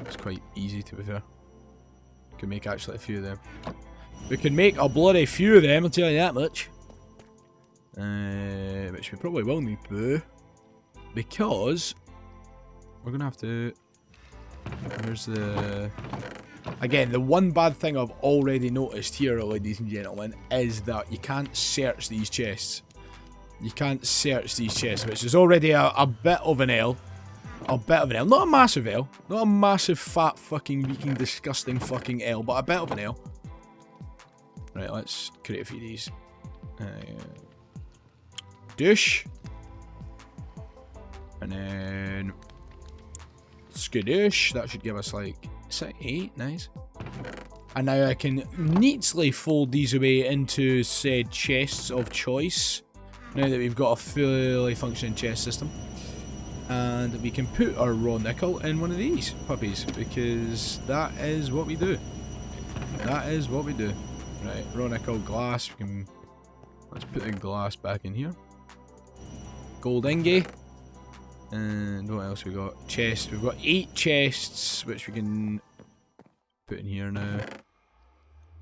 it's quite easy, to be fair. We can make actually a few of them. We can make a bloody few of them, I'll tell you that much. Which we probably will need to, because we're gonna have to... Here's the... Again, the one bad thing I've already noticed here, ladies and gentlemen, is that you can't search these chests. You can't search these chests, which is already a bit of an L. A bit of an L. Not a massive L. Not a massive, fat, fucking, reeking, disgusting fucking L, but a bit of an L. Right, let's create a few of these. Douche. And then... skadoosh. That should give us like 8, nice. And now I can neatly fold these away into said chests of choice. Now that we've got a fully functioning chest system. And we can put our raw nickel in one of these puppies, because that is what we do. That is what we do. Right, raw nickel, glass. We can... Let's put the glass back in here. Gold ingot. And what else we got? Chest. We've got 8 chests, which we can put in here now.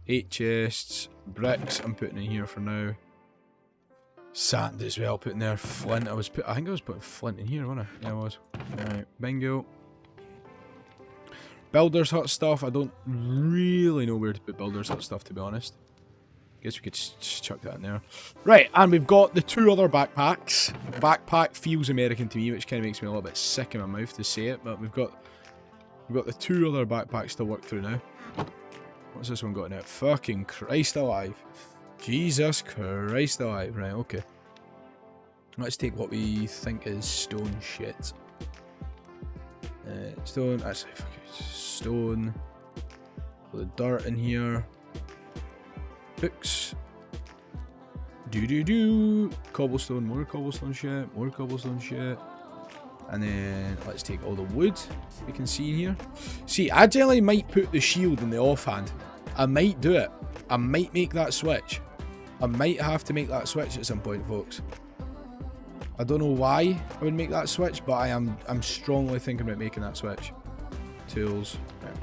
8 chests. Bricks I'm putting in here for now. Sand as well, putting there. Flint. I think I was putting flint in here, wasn't I? Yeah, I was. Alright, bingo. Builder's hut stuff. I don't really know where to put builder's hut stuff, to be honest. Guess we could just chuck that in there. Right, and we've got the 2 other backpacks. Backpack feels American to me, which kind of makes me a little bit sick in my mouth to say it, but we've got the 2 other backpacks to work through now. What's this one got now? Fucking Christ alive. Jesus Christ alive. Right, okay. Let's take what we think is stone shit. Stone, actually, fuck it. Stone. Put the dirt in here. Books. Cobblestone, more cobblestone shit, more cobblestone shit. And then let's take all the wood we can see in here. See, I generally might put the shield in the offhand. I might do it. I might make that switch. I might have to make that switch at some point, folks. I don't know why I would make that switch, but I'm strongly thinking about making that switch. Tools. Right.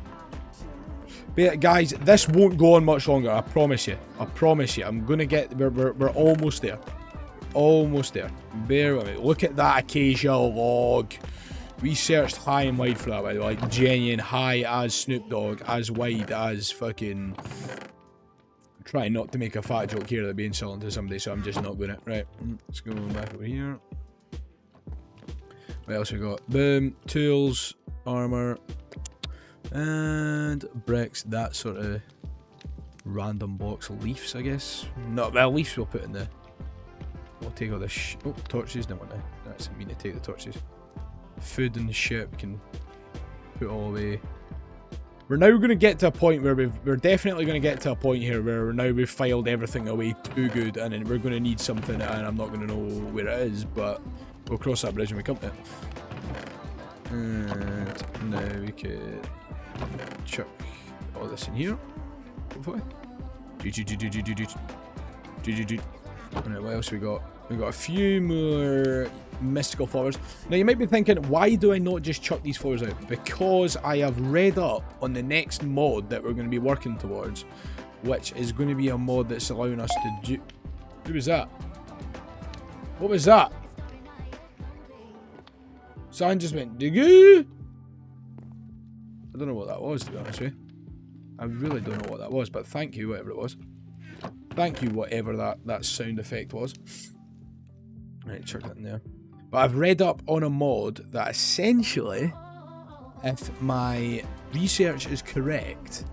But yeah, guys, this won't go on much longer. I promise you. I promise you. I'm gonna get. We're almost there. Almost there. Bear with me. Look at that acacia log. We searched high and wide for that, by the way. Like genuine high as Snoop Dogg, as wide as fucking. I'm trying not to make a fat joke here that being insulting to somebody, so I'm just not doing it. Right. Let's go back over here. What else we got? Boom. Tools. Armor. And bricks. That sort of random box. Leaves, I guess. No, well, leaves we'll put in the. We'll take all this. Oh, torches. No, no. That's mean to take the torches. Food and the shit we can put all away. We're now going to get to a point where we're definitely going to get to a point here where now we've filed everything away too good, and then we're going to need something, and I'm not going to know where it is, but we'll cross that bridge when we come to it. And now we could chuck all this in here, hopefully. Alright, what else we got? We got a few more mystical flowers. Now you might be thinking, why do I not just chuck these flowers out? Because I have read up on the next mod that we're going to be working towards, which is going to be a mod that's allowing us to do... Who was that? What was that? Someone just went, Digoo! I don't know what that was, to be honest with you. I really don't know what that was, but thank you, whatever it was. Thank you, whatever that sound effect was. Right, chuck that in there. But I've read up on a mod that essentially, if my research is correct,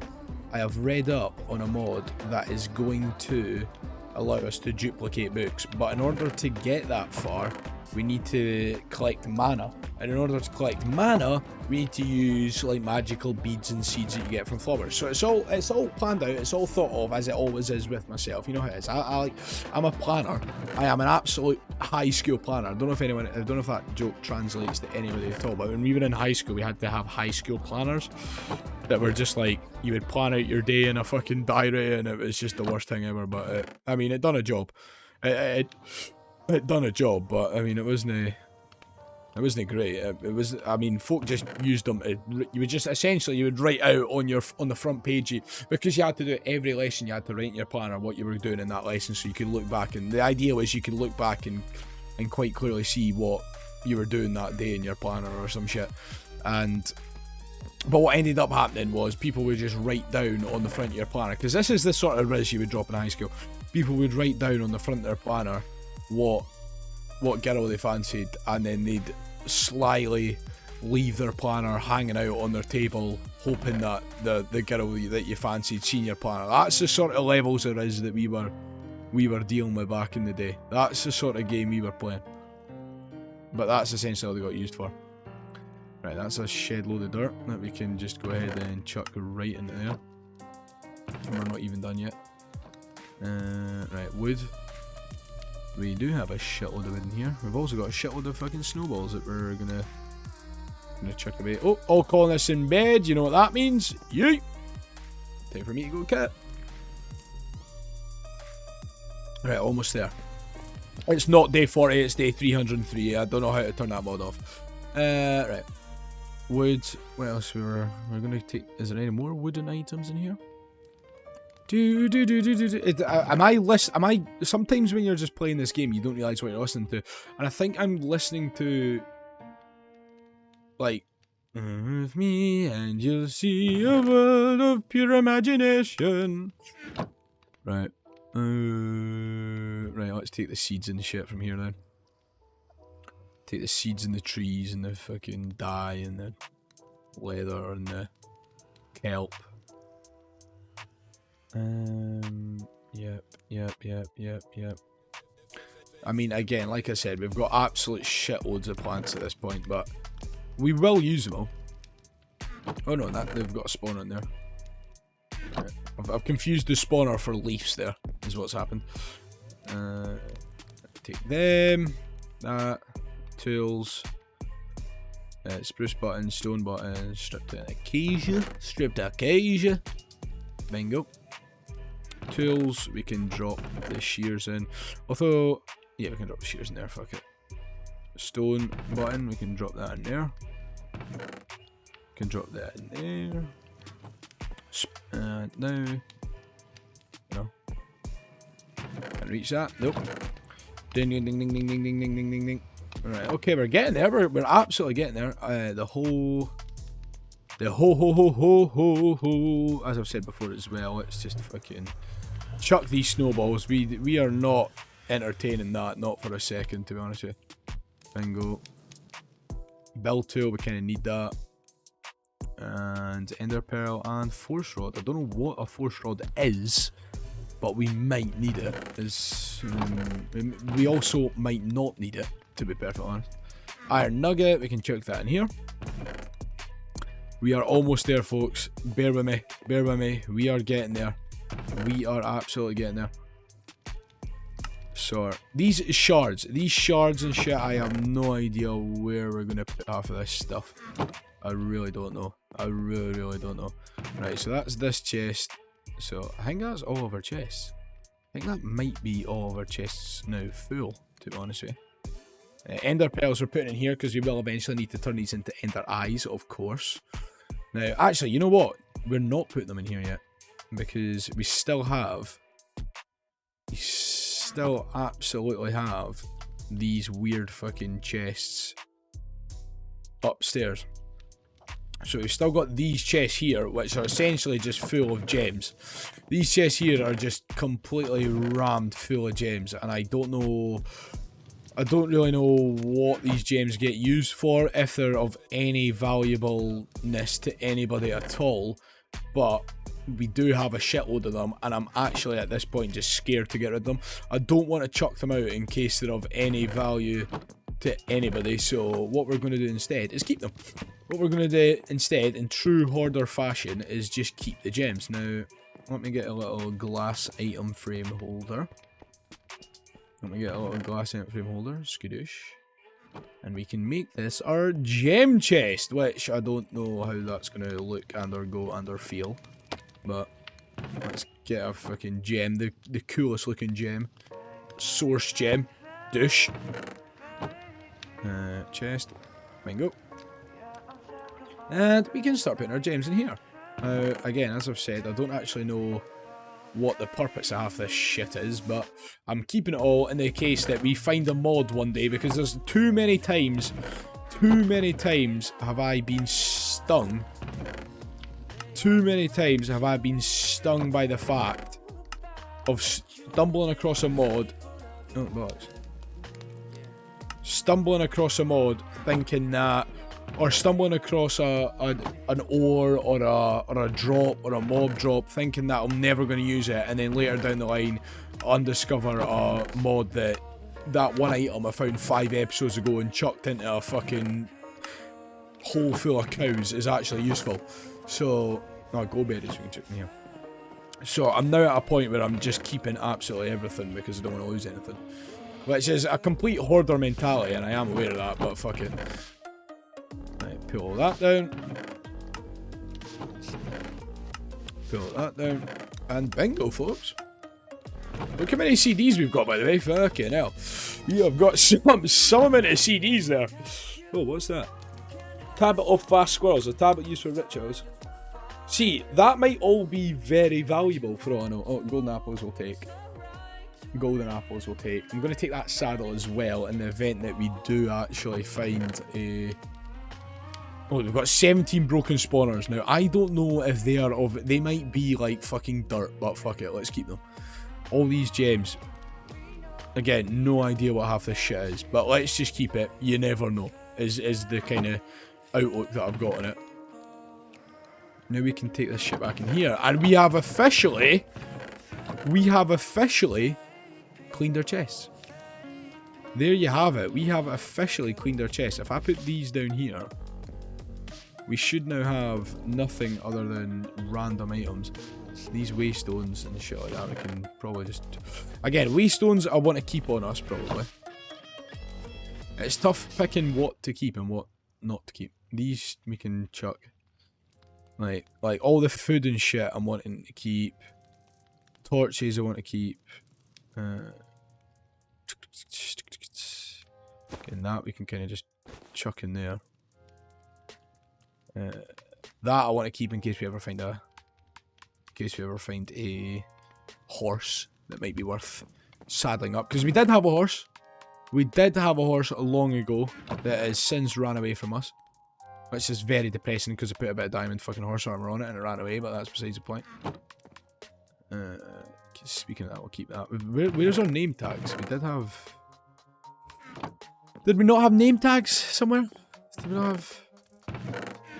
I have read up on a mod that is going to allow us to duplicate books. But in order to get that far, we need to collect mana. And in order to collect mana, we need to use like magical beads and seeds that you get from flowers. So it's all planned out, it's all thought of, as it always is with myself. You know how it is. I'm a planner. I am an absolute high school planner. I don't know if that joke translates to anybody at all, but when we were in high school, we had to have high school planners that were just like, you would plan out your day in a fucking diary, and it was just the worst thing ever. But I mean, it done a job. It done a job, but I mean, it wasn't great. It was, I mean, folk just used them. You would just essentially, you would write out on the front page, because you had to do it every lesson. You had to write in your planner what you were doing in that lesson, so you could look back. And the idea was you could look back and quite clearly see what you were doing that day in your planner or some shit. But what ended up happening was people would just write down on the front of your planner, because this is the sort of riz you would drop in high school. People would write down on the front of their planner what girl they fancied, and then they'd slyly leave their planner hanging out on their table, hoping that the girl that you fancied seen your planner. That's the sort of levels there is that we were dealing with back in the day. That's the sort of game we were playing. But that's essentially all they got used for. Right, that's a shed load of dirt that we can just go ahead and chuck right into there. And we're not even done yet. Right, wood. We do have a shitload of wood in here. We've also got a shitload of fucking snowballs that we're gonna chuck away. Oh, all colonists in bed. You know what that means? Yeet! Time for me to go cat. Right, almost there. It's not day 40, it's day 303. I don't know how to turn that mod off. Right. Wood. What else we're gonna take? Is there any more wooden items in here? Am I sometimes when you're just playing this game, you don't realise what you're listening to, and I think I'm listening to like with me and you'll see a world of pure imagination. Right. Right, let's take the seeds and shit from here then. Take the seeds and the trees and the fucking dye and the leather and the kelp. Yep. I mean, again, like I said, we've got absolute shitloads of plants at this point, but we will use them all. Oh no, they've got a spawner in there. Right. I've confused the spawner for leaves there, is what's happened. Take them, that, tools, spruce button, stone button, stripped acacia, bingo. Tools, we can drop the shears in. Although, yeah, we can drop the shears in there, fuck it. Stone button, we can drop that in there. Can drop that in there. Now. No. Can't reach that. Nope. Ding ding ding ding ding ding ding ding ding ding. Alright, okay, we're getting there. We're absolutely getting there. The ho as I've said before as well, it's just fucking chuck these snowballs. We are not entertaining that, not for a second, to be honest with you. Bingo. Build tool, we kinda need that. And ender pearl and force rod. I don't know what a force rod is, but we might need it. We also might not need it, to be perfectly honest. Iron nugget, we can chuck that in here. We are almost there, folks. Bear with me. We are getting there. We are absolutely getting there. So, these shards and shit, I have no idea where we're going to put half of this stuff. I really don't know. I really don't know. Right, so that's this chest. So, I think that's all of our chests. I think that might be all of our chests now full, to be honest with you. Ender pearls we're putting in here because we will eventually need to turn these into ender eyes, of course. Now, actually, you know what? We're not putting them in here yet. because we still absolutely have these weird fucking chests upstairs. So we've still got these chests here, which are essentially just full of gems. These chests here are just completely rammed full of gems, and I don't really know what these gems get used for, if they're of any valuableness to anybody at all, but we do have a shitload of them, and I'm actually at this point just scared to get rid of them. I don't want to chuck them out in case they're of any value to anybody, so what we're going to do instead is keep them. What we're going to do instead, in true hoarder fashion, is just keep the gems. Now, let me get a little glass item frame holder. Skadoosh. And we can make this our gem chest, which I don't know how that's going to look and or go and or feel. But let's get a fucking gem, the coolest looking gem. Source gem. Douche. Chest. Bingo. And we can start putting our gems in here. Again, as I've said, I don't actually know what the purpose of half this shit is, but I'm keeping it all in the case that we find a mod one day, because there's too many times have I been stung. Too many times have I been stung by the fact of stumbling across a mod. Oh, box. Stumbling across a mod thinking that, or stumbling across an ore or a drop or a mob drop thinking that I'm never going to use it, and then later down the line undiscover a mod that one item I found 5 episodes ago and chucked into a fucking hole full of cows is actually useful. So, go berries, we can check in here. So I'm now at a point where I'm just keeping absolutely everything because I don't want to lose anything. Which is a complete hoarder mentality, and I am aware of that, but fuck it. Right, pull all that down. Pull that down. And bingo, folks. Look how many CDs we've got, by the way. Fucking hell. We have got some amount of CDs there. Oh, what's that? Tablet of fast squirrels. A tablet used for rituals. See, that might all be very valuable for all I know. Oh, golden apples will take. Golden apples will take. I'm going to take that saddle as well in the event that we do actually find a... Oh, we've got 17 broken spawners. Now, I don't know if they are of... They might be like fucking dirt, but fuck it, let's keep them. All these gems. Again, no idea what half this shit is, but let's just keep it. You never know, is the kind of outlook that I've got on it. Now we can take this shit back in here, and we have officially cleaned our chests. There you have it. We have officially cleaned our chests. If I put these down here, we should now have nothing other than random items. These waystones and shit like that, we can probably just... Again, waystones I want to keep on us, probably. It's tough picking what to keep and what not to keep. These we can chuck. Like all the food and shit I'm wanting to keep. Torches I want to keep. And that we can kind of just chuck in there. That I want to keep in case we ever find a... horse that might be worth saddling up. Because we did have a horse. We did have a horse long ago that has since ran away from us. Which is very depressing because I put a bit of diamond fucking horse armor on it and it ran away, but that's besides the point. Speaking of that, we'll keep that. Where's our name tags? We did have... Did we not have name tags somewhere? Did we not have...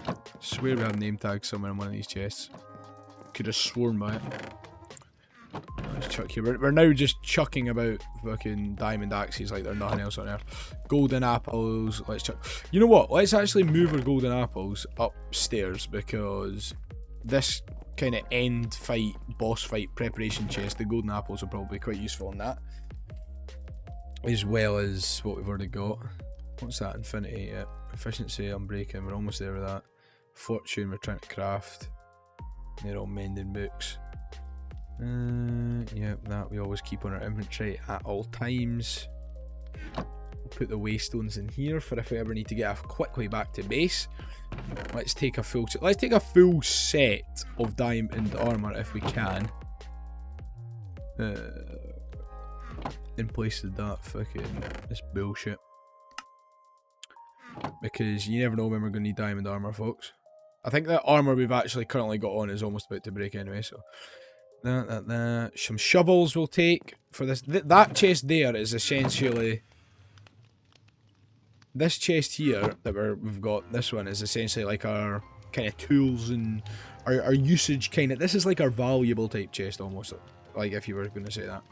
I swear we have name tags somewhere in one of these chests. Could have sworn by it. Let's chuck here. We're now just chucking about fucking diamond axes like there's nothing else on there. Golden apples. Let's chuck. You know what? Let's actually move our golden apples upstairs because this kind of end fight, boss fight preparation chest, the golden apples are probably quite useful in that. As well as what we've already got. What's that? Infinity. Yeah. Efficiency, unbreaking. We're almost there with that. Fortune, we're trying to craft. They're all mending books. Yeah, that we always keep on our inventory at all times. put the waystones in here for if we ever need to get a quick way back to base. Let's take a full set of diamond armor if we can. In place of that fucking this bullshit. Because you never know when we're going to need diamond armor, folks. I think that armor we've actually currently got on is almost about to break anyway, so... Some shovels we'll take for this. That chest there is essentially... This chest here that we've got, this one, is essentially like our kind of tools and our usage kind of... This is like our valuable type chest almost, like if you were going to say that.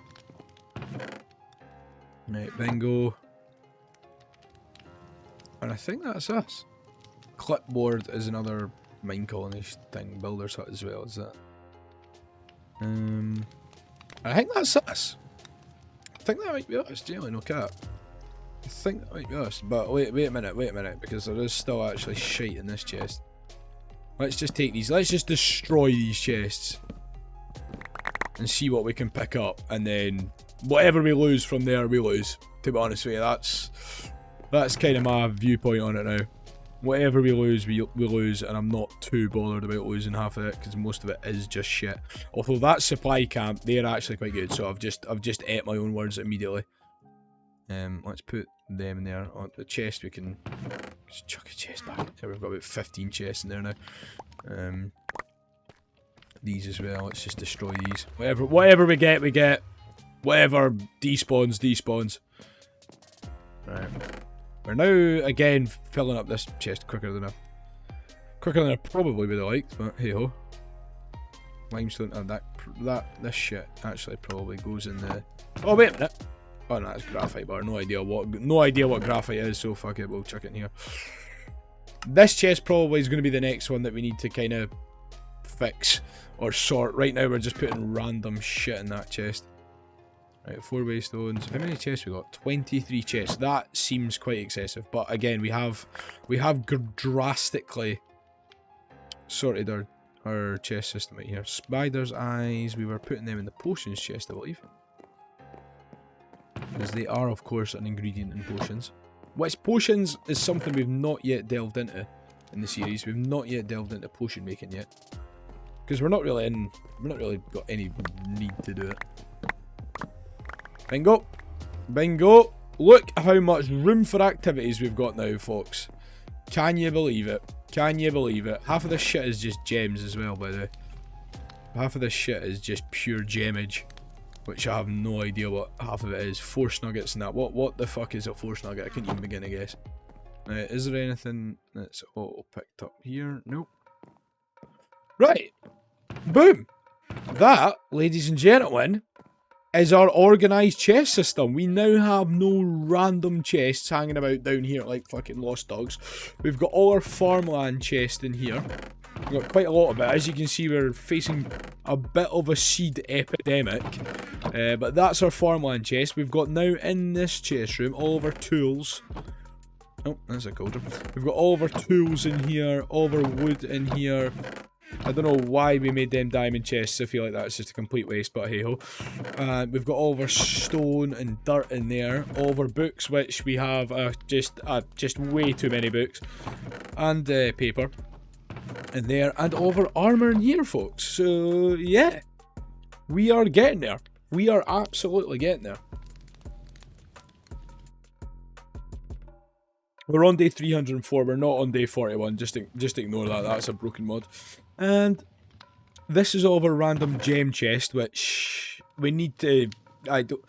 Right, bingo. And I think that's us. Clipboard is another mine colony thing, builder's hut as well, is that? I think that's us. I think that might be us, generally, no cap. I think that might be us, but wait a minute, because there is still actually shite in this chest. Let's just take these, let's just destroy these chests. And see what we can pick up, and then whatever we lose from there, we lose. To be honest with you, that's kind of my viewpoint on it now. Whatever we lose, we lose, and I'm not too bothered about losing half of it, because most of it is just shit. Although that supply camp, they're actually quite good, so I've just ate my own words immediately. Let's put them in there. On the chest, we can just chuck a chest back. Yeah, we've got about 15 chests in there now. These as well. Let's just destroy these. Whatever we get, we get. Whatever despawns. Right. We're now again filling up this chest quicker than I probably would have liked, but hey ho. Limestone and this shit actually probably goes in the. Oh wait a minute. Oh no, that's graphite bar. No idea what graphite is, so fuck it, we'll chuck it in here. This chest probably is going to be the next one that we need to kind of fix or sort. Right now we're just putting random shit in that chest. Right, 4 waystones. How many chests we got? 23 chests. That seems quite excessive, but again, we have drastically sorted our chest system out here. Spider's eyes. We were putting them in the potions chest, I believe, because they are, of course, an ingredient in potions. Which potions is something we've not yet delved into in the series. We've not yet delved into potion making yet, because we're not really got any need to do it. Bingo! Bingo! Look how much room for activities we've got now, folks. Can you believe it? Can you believe it? Half of this shit is just gems as well, by the way. Half of this shit is just pure gemage, which I have no idea what half of it is. Force nuggets and that. What the fuck is a force nugget? I couldn't even begin to guess. Is there anything that's all picked up here? Nope. Right. Boom! That, ladies and gentlemen, is our organised chest system. We now have no random chests hanging about down here like fucking lost dogs. We've got all our farmland chests in here. We've got quite a lot of it. As you can see, we're facing a bit of a seed epidemic. But that's our farmland chest. We've got now in this chest room all of our tools. Oh, that's a cauldron. We've got all of our tools in here, all of our wood in here. I don't know why we made them diamond chests. I feel like that's just a complete waste, but hey ho. We've got all of our stone and dirt in there. All of our books, which we have just way too many books. And paper in there. And all of our armour in here, folks. So, yeah. We are getting there. We are absolutely getting there. We're on day 304. We're not on day 41. Just ignore that. That's a broken mod. And this is all of our random gem chest, which we need to. I don't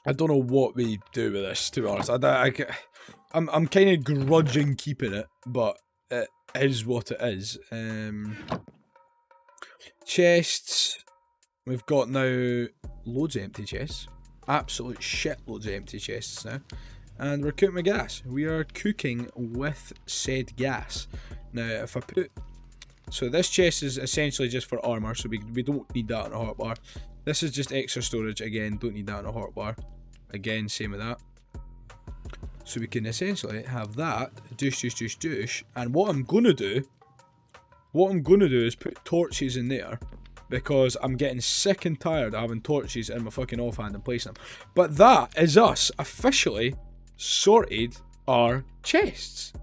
know what we do with this, to be honest. I'm kind of grudging keeping it, but it is what it is. Chests. We've got now loads of empty chests. Absolute shitloads of empty chests now. And we're cooking with gas. We are cooking with said gas. Now, if I put... So this chest is essentially just for armor, so we don't need that in a hotbar. This is just extra storage. Again, don't need that in a hotbar. Again, same with that. So we can essentially have that. Douche. And what I'm going to do is put torches in there. because I'm getting sick and tired of having torches in my fucking offhand and placing them. But that is us officially sorted our chests.